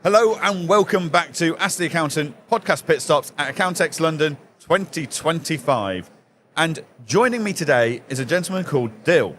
Hello and welcome back to Ask the Accountant podcast Pitstops at Accountex London 2025. And joining me today is a gentleman called Dil.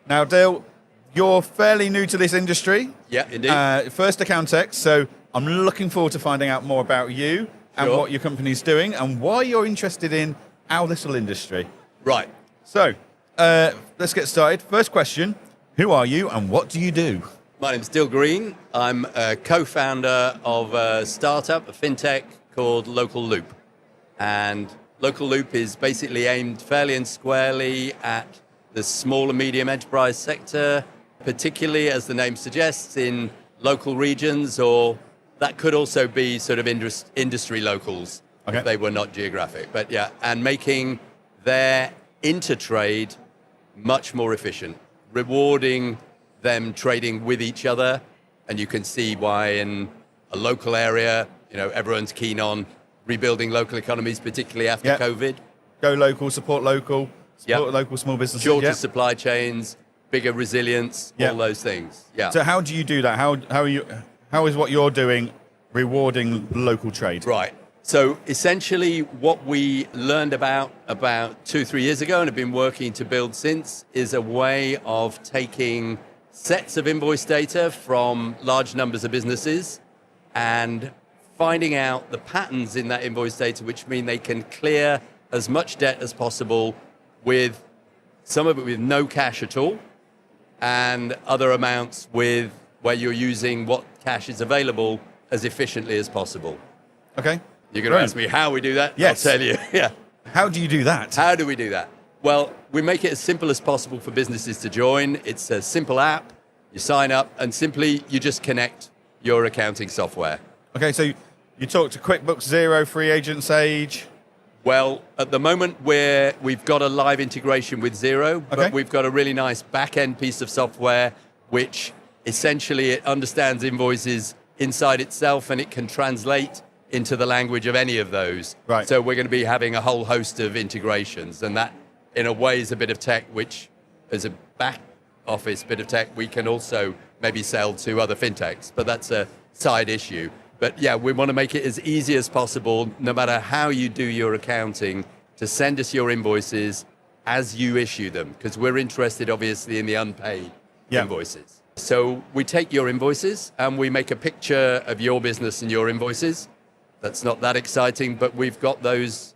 Now, Dil, you're fairly new to this industry. Yeah, indeed. First Accountex, so I'm looking forward to finding out more about you and what your company's doing and why you're interested in our little industry. Right. So, let's get started. First question, who are you and what do you do? My name's Dil Green. I'm a co-founder of a startup, a fintech called Local Loop. And Local Loop is basically aimed fairly and squarely at the small and medium enterprise sector, particularly, as the name suggests, in local regions, or that could also be sort of industry locals if they were not geographic. But yeah, and making their intertrade much more efficient, rewarding them trading with each other. And you can see why in a local area, everyone's keen on rebuilding local economies, particularly after COVID. Go local, support local small businesses. Shorter supply chains, bigger resilience, all those things. Yeah. So how do you do that? How is what you're doing rewarding local trade? Right. So essentially what we learned about 2-3 years ago and have been working to build since is a way of taking sets of invoice data from large numbers of businesses and finding out the patterns in that invoice data, which mean they can clear as much debt as possible with some of it with no cash at all and other amounts where you're using what cash is available as efficiently as possible. Okay. You're going to ask me how we do that? Yes. I'll tell you. Yeah. How do you do that? How do we do that? Well, we make it as simple as possible for businesses to join. It's a simple app. You sign up and simply you just connect your accounting software. Okay, so you talk to QuickBooks, Xero, Free Agent, Sage. Well, at the moment we've got a live integration with Xero, but we've got a really nice back-end piece of software which essentially it understands invoices inside itself and it can translate into the language of any of those. Right. So we're going to be having a whole host of integrations, and that in a way is a bit of tech which as a back office bit of tech we can also maybe sell to other fintechs, but that's a side issue. But yeah, we want to make it as easy as possible, no matter how you do your accounting, to send us your invoices as you issue them, because we're interested obviously in the unpaid invoices. So we take your invoices and we make a picture of your business and your invoices. That's not that exciting, but we've got those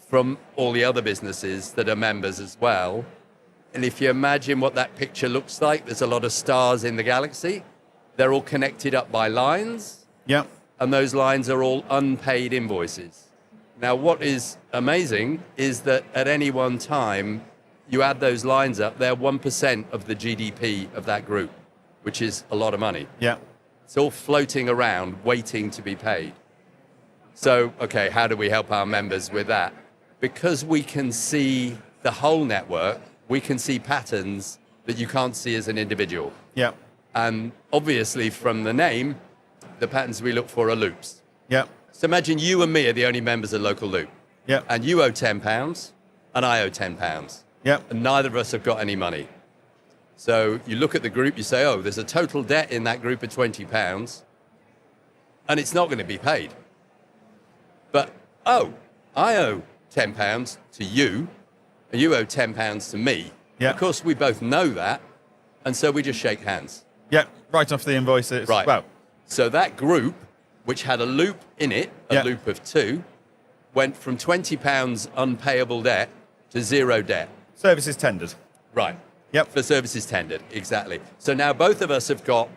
from all the other businesses that are members as well. And if you imagine what that picture looks like, there's a lot of stars in the galaxy. They're all connected up by lines. Yeah. And those lines are all unpaid invoices. Now, what is amazing is that at any one time, you add those lines up, they're 1% of the GDP of that group, which is a lot of money. Yeah. It's all floating around, waiting to be paid. So, okay, how do we help our members with that? Because we can see the whole network, we can see patterns that you can't see as an individual. Yeah. And obviously from the name, the patterns we look for are loops. Yeah. So imagine you and me are the only members of Local Loop. Yeah. And you owe £10 and I owe £10. Yeah. And neither of us have got any money. So you look at the group, you say, oh, there's a total debt in that group of £20 and it's not going to be paid. But, oh, I owe £10 to you and you owe £10 to me. Yeah. Of course, we both know that. And so we just shake hands. Yeah. Right off the invoices. Right. Well. So that group, which had a loop in it, a loop of 2, went from £20 unpayable debt to 0 debt. Services tendered. Right. Yep. For services tendered, exactly. So now both of us have got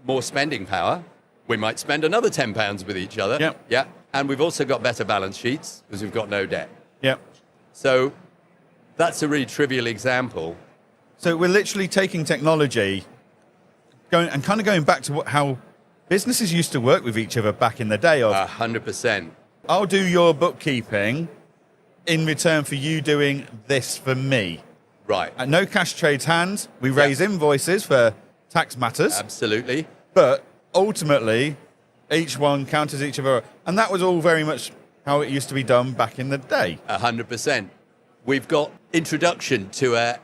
more spending power. We might spend another £10 with each other. Yep. Yeah. And we've also got better balance sheets because we've got no debt. Yeah. So that's a really trivial example. So we're literally taking technology, going back to how businesses used to work with each other back in the day. 100%. I'll do your bookkeeping in return for you doing this for me. Right. And no cash trades hands. We raise invoices for tax matters. Absolutely. But ultimately, each one counters each other. And that was all very much how it used to be done back in the day. 100%. We've got introduction to a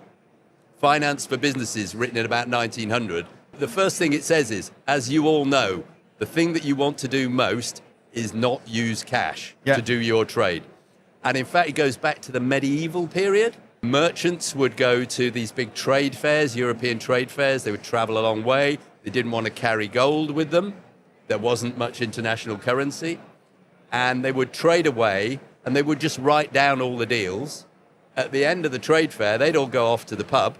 finance for businesses written in about 1900. The first thing it says is, as you all know, the thing that you want to do most is not use cash Yeah. to do your trade. And in fact, it goes back to the medieval period. Merchants would go to these big trade fairs, European trade fairs. They would travel a long way. They didn't want to carry gold with them. There wasn't much international currency. And they would trade away, and they would just write down all the deals. At the end of the trade fair, they'd all go off to the pub,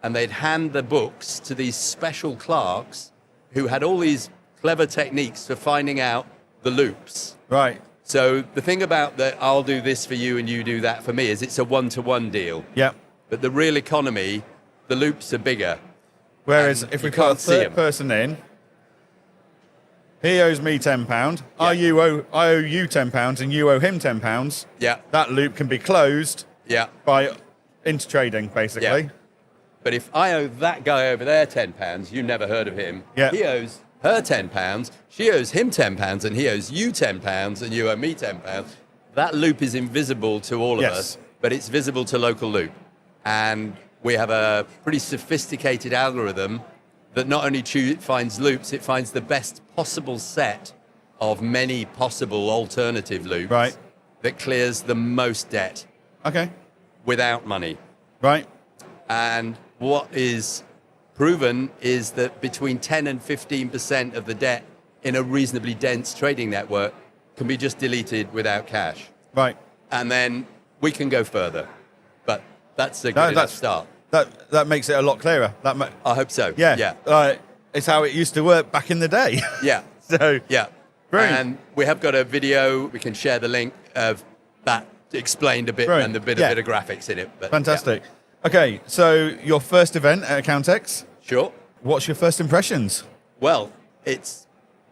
and they'd hand the books to these special clerks who had all these clever techniques for finding out the loops. Right. So the thing about the I'll do this for you and you do that for me is it's a one-to-one deal. Yeah. But the real economy, the loops are bigger. Whereas And if you we put a can't see third 'em. person in, he owes me £10. Yeah. I owe you £10, and you owe him £10. Yeah, That loop can be closed yeah. by intertrading, basically. Yeah. But if I owe that guy over there £10, you never heard of him. Yeah. He owes her £10, she owes him £10, and he owes you £10, and you owe me £10. That loop is invisible to all of Yes. us, but it's visible to Local Loop. And we have a pretty sophisticated algorithm that not only finds loops, it finds the best possible set of many possible alternative loops Right. that clears the most debt Okay. without money. Right. And what is proven is that between 10 and 15% of the debt in a reasonably dense trading network can be just deleted without cash. Right. And then we can go further. But that's a good No, enough that's- start. That makes it a lot clearer. I hope so. Yeah. Yeah. It's how it used to work back in the day. Yeah. So Yeah. Brilliant. And we have got a video. We can share the link of that explained a bit Brilliant. and a bit, Yeah. a bit of graphics in it. But, fantastic. Okay, so your first event at Accountex. yeah. Sure. What's your first impressions? Well, it's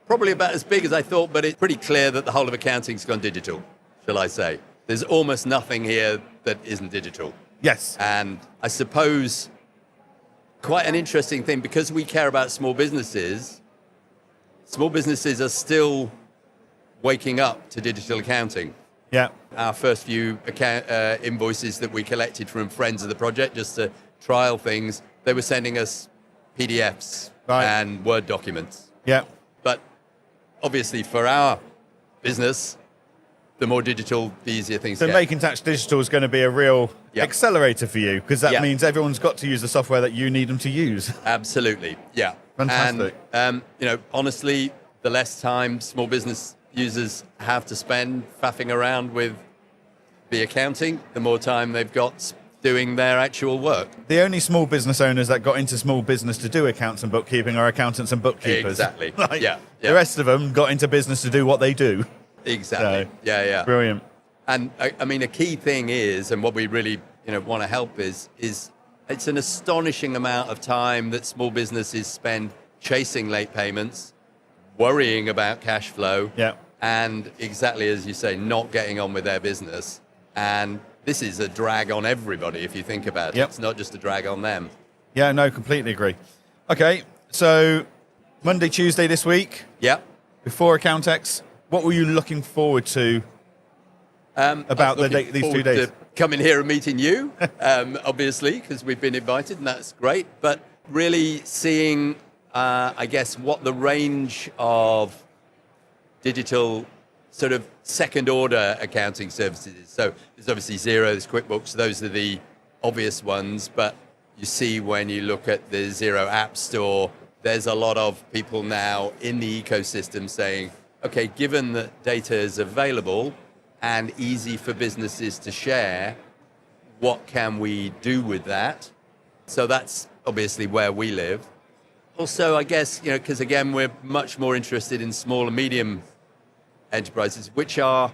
probably about as big as I thought, but it's pretty clear that the whole of accounting's gone digital, shall I say. There's almost nothing here that isn't digital. Yes. And I suppose quite an interesting thing, because we care about small businesses are still waking up to digital accounting. Yeah. Our first few invoices that we collected from friends of the project just to trial things, they were sending us PDFs Right. and Word documents. Yeah. But obviously for our business, the more digital, the easier things So get. making tax digital is going to be a real Yeah. accelerator for you, because that Yeah. means everyone's got to use the software that you need them to use. Absolutely, yeah. Fantastic. And, honestly, the less time small business users have to spend faffing around with the accounting, the more time they've got doing their actual work. The only small business owners that got into small business to do accounts and bookkeeping are accountants and bookkeepers. Exactly. Like, Yeah. The rest of them got into business to do what they do. Exactly. So, Yeah. Brilliant. And I mean, a key thing is, and what we really want to help is it's an astonishing amount of time that small businesses spend chasing late payments, worrying about cash flow, Yeah. and exactly as you say, not getting on with their business. And this is a drag on everybody if you think about it. Yep. It's not just a drag on them. Yeah, no, completely agree. Okay, so Monday, Tuesday this week, Yep. before Accountex, what were you looking forward to about I'm looking these 2 forward days? to coming here and meeting you, obviously, because we've been invited, and that's great. But really seeing, I guess, what the range of digital sort of second-order accounting services is. So there's obviously Xero, there's QuickBooks, those are the obvious ones. But you see when you look at the Xero App Store, there's a lot of people now in the ecosystem saying, okay, given that data is available and easy for businesses to share, what can we do with that? So that's obviously where we live. Also, I guess, because again, we're much more interested in small and medium enterprises, which are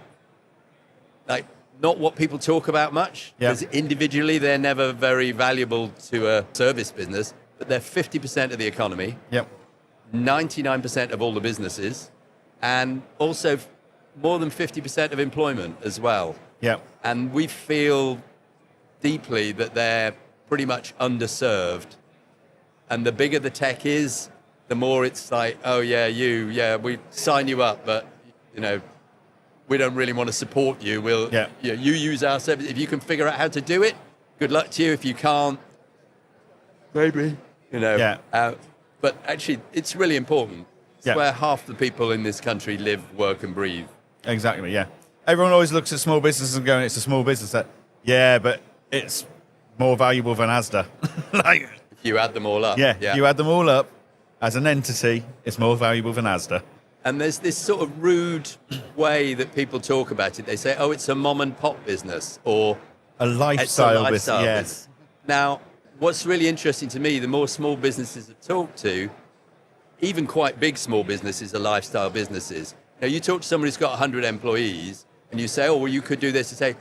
like not what people talk about much. Yeah. Because individually, they're never very valuable to a service business, but they're 50% of the economy, Yep. 99% of all the businesses, and also more than 50% of employment as well. Yep. And we feel deeply that they're pretty much underserved. And the bigger the tech is, the more it's like, oh yeah, we sign you up, but we don't really want to support you. You use our service. If you can figure out how to do it, good luck to you. If you can't, maybe, Yeah. But actually, it's really important. It's where half the people in this country live, work, and breathe. Exactly, yeah. Everyone always looks at small businesses and going, it's a small business. Yeah, but it's more valuable than Asda. If you add them all up. Yeah, if you add them all up, as an entity, it's more valuable than Asda. And there's this sort of rude way that people talk about it. They say, oh, it's a mom and pop business, or a lifestyle business. Yes. Now, what's really interesting to me, the more small businesses I talk to, even quite big small businesses are lifestyle businesses. Now, you talk to someone who's got 100 employees, and you say, oh, well, you could do this. And say,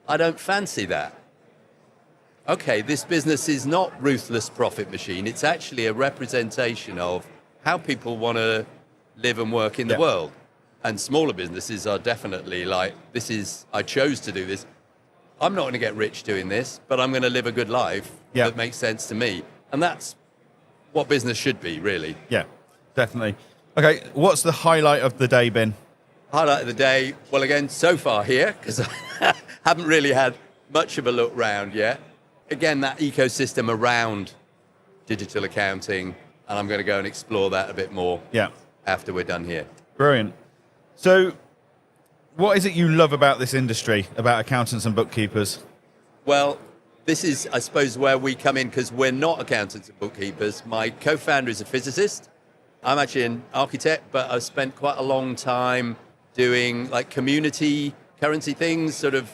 I don't fancy that. Okay, this business is not ruthless profit machine. It's actually a representation of how people want to live and work in the world. And smaller businesses are definitely like, I chose to do this. I'm not going to get rich doing this, but I'm going to live a good life that makes sense to me. And that's what business should be, really. Yeah, definitely. Okay, what's the highlight of the day been? Highlight of the day, well, again, so far here, because I haven't really had much of a look round yet. Again, that ecosystem around digital accounting, and I'm going to go and explore that a bit more after we're done here. Brilliant. So, what is it you love about this industry, about accountants and bookkeepers? Well, this is, I suppose, where we come in, because we're not accountants and bookkeepers. My co-founder is a physicist. I'm actually an architect, but I've spent quite a long time doing like community currency things, sort of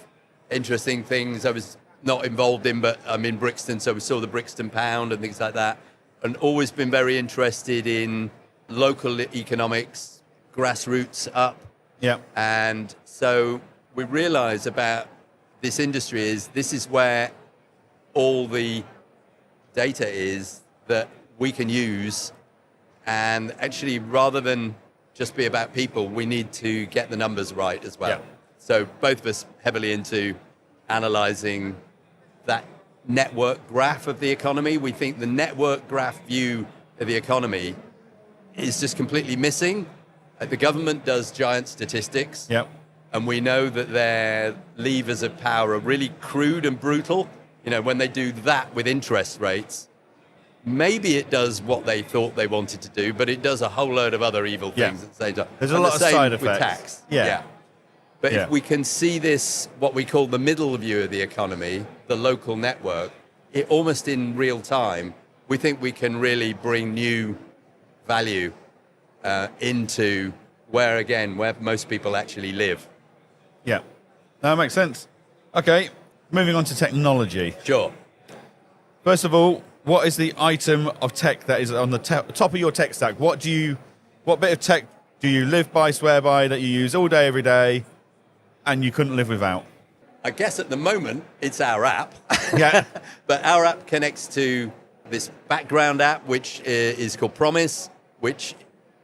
interesting things I was not involved in, but I'm in Brixton, so we saw the Brixton pound and things like that, and always been very interested in local economics, grassroots up. Yeah. And so we realize about this industry is this is where all the data is that we can use, and actually rather than just be about people, we need to get the numbers right as well. Yeah. So both of us heavily into analyzing that network graph of the economy. We think the network graph view of the economy is just completely missing. The government does giant statistics, and we know that their levers of power are really crude and brutal. You know, when they do that with interest rates, maybe it does what they thought they wanted to do, but it does a whole load of other evil things at the same time. There's a lot of side effects. With tax. But if we can see this, what we call the middle view of the economy, the local network, it almost in real time, we think we can really bring new value into where most people actually live. Yeah, that makes sense. Okay, moving on to technology. Sure. First of all, what is the item of tech that is on the top of your tech stack? What bit of tech do you live by, swear by, that you use all day, every day, and you couldn't live without? I guess at the moment, it's our app. Yeah. But our app connects to this background app, which is called Promise, which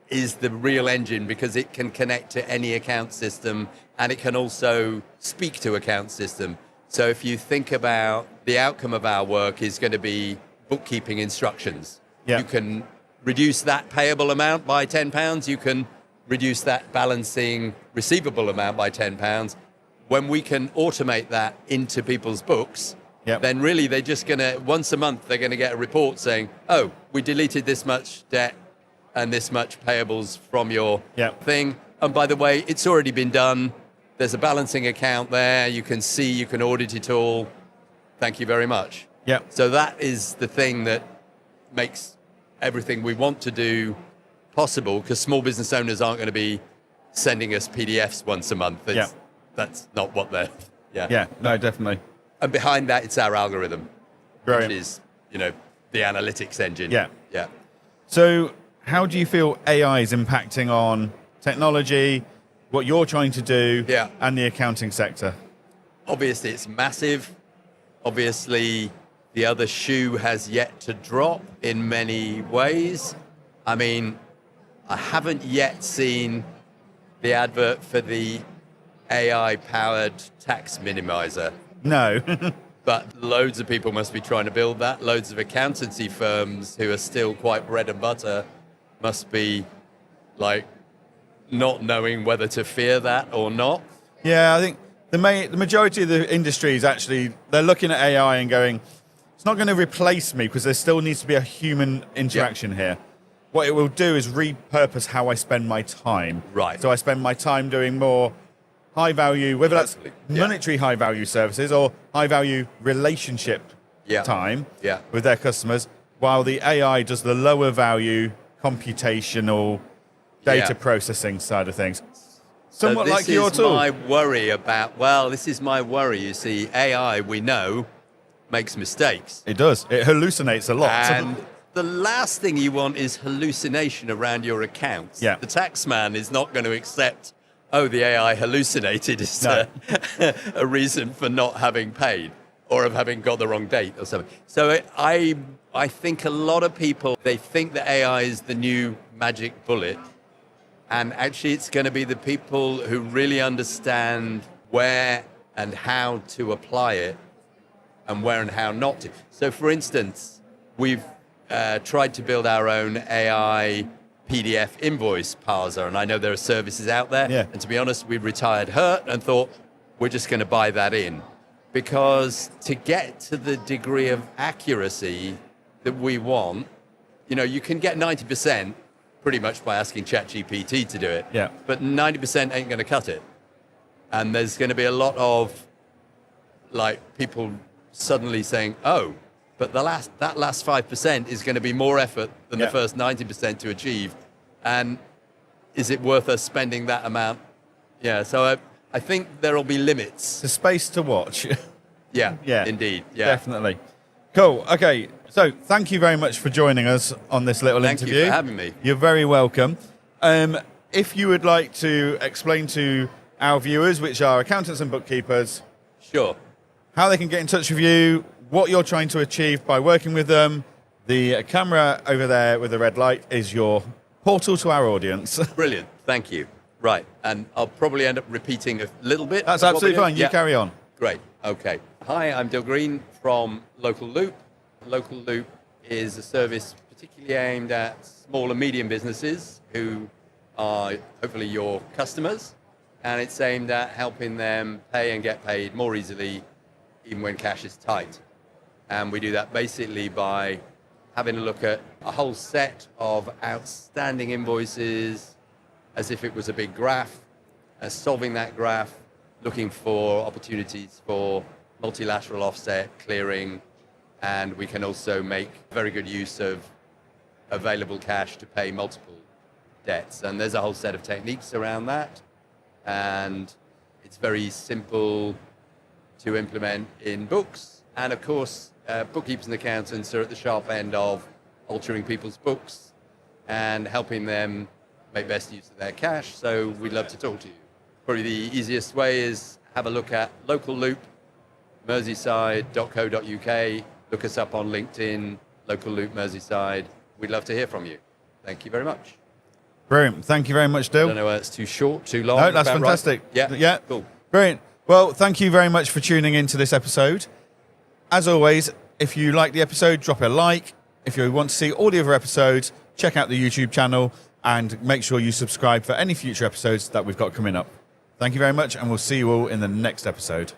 is the real engine because it can connect to any account system, and it can also speak to account system. So if you think about the outcome of our work is going to be bookkeeping instructions. You can reduce that payable amount by £10. You can reduce that balancing receivable amount by £10. When we can automate that into people's books, then really they're just going to, once a month, they're going to get a report saying, oh, we deleted this much debt and this much payables from your thing. And by the way, it's already been done. There's a balancing account there. You can see, you can audit it all. Thank you very much. So that is the thing that makes everything we want to do possible, because small business owners aren't going to be sending us PDFs once a month. That's not what they're... No, definitely. And behind that, it's our algorithm, Brilliant. which is, the analytics engine. Yeah. So how do you feel AI is impacting on technology, what you're trying to do, and the accounting sector? Obviously, it's massive. Obviously, the other shoe has yet to drop in many ways. I mean, I haven't yet seen the advert for the AI-powered tax minimizer. No. But loads of people must be trying to build that. Loads of accountancy firms who are still quite bread and butter must be like not knowing whether to fear that or not. Yeah, I think the majority of the industry is actually, they're looking at AI and going, it's not going to replace me because there still needs to be a human interaction here. what it will do is repurpose how I spend my time. Right. So I spend my time doing more high value, whether that's Yeah. monetary high value services or high value relationship time with their customers, while the AI does the lower value computational data processing side of things. Somewhat so like your tool. This is my worry. You see, AI, we know, makes mistakes. It does. It hallucinates a lot. And the last thing you want is hallucination around your accounts. Yeah. The tax man is not going to accept, the AI hallucinated is a reason for not having paid or of having got the wrong date or something. So I think a lot of people, they think that AI is the new magic bullet. And actually, it's going to be the people who really understand where and how to apply it and where and how not to. So, for instance, we've tried to build our own AI PDF invoice parser, and I know there are services out there. Yeah. And to be honest, we retired hurt and thought, we're just going to buy that in. Because to get to the degree of accuracy that we want, you can get 90%, pretty much by asking ChatGPT to do it. Yeah. But 90% ain't going to cut it. And there's going to be a lot of people suddenly saying, but that last 5% is going to be more effort than the first 90% to achieve. And is it worth us spending that amount? Yeah. So I think there'll be limits. The space to watch. Yeah. Indeed. Yeah. Definitely. Cool. Okay. So thank you very much for joining us on this little interview. Thank you for having me. You're very welcome. If you would like to explain to our viewers, which are accountants and bookkeepers, Sure. how they can get in touch with you, what you're trying to achieve by working with them, the camera over there with the red light is your portal to our audience. Brilliant. Thank you. Right. And I'll probably end up repeating a little bit. That's absolutely fine. You carry on. Great. Okay. Hi, I'm Dil Green from Local Loop. Local Loop is a service particularly aimed at small and medium businesses who are hopefully your customers. And it's aimed at helping them pay and get paid more easily, even when cash is tight. And we do that basically by having a look at a whole set of outstanding invoices as if it was a big graph, solving that graph, looking for opportunities for multilateral offset, clearing, and we can also make very good use of available cash to pay multiple debts. And there's a whole set of techniques around that. And it's very simple to implement in books. And of course, bookkeepers and accountants are at the sharp end of altering people's books and helping them make best use of their cash. So we'd love to talk to you. Probably the easiest way is have a look at Local Loop Merseyside.co.uk. Look us up on LinkedIn, Local Loop Merseyside. We'd love to hear from you. Thank you very much. Brilliant. Thank you very much, Dil. I don't know whether it's too short, too long. No, that's fantastic. Right? Yeah. Cool. Brilliant. Well, thank you very much for tuning into this episode. As always, if you like the episode, drop a like. If you want to see all the other episodes, check out the YouTube channel and make sure you subscribe for any future episodes that we've got coming up. Thank you very much, and we'll see you all in the next episode.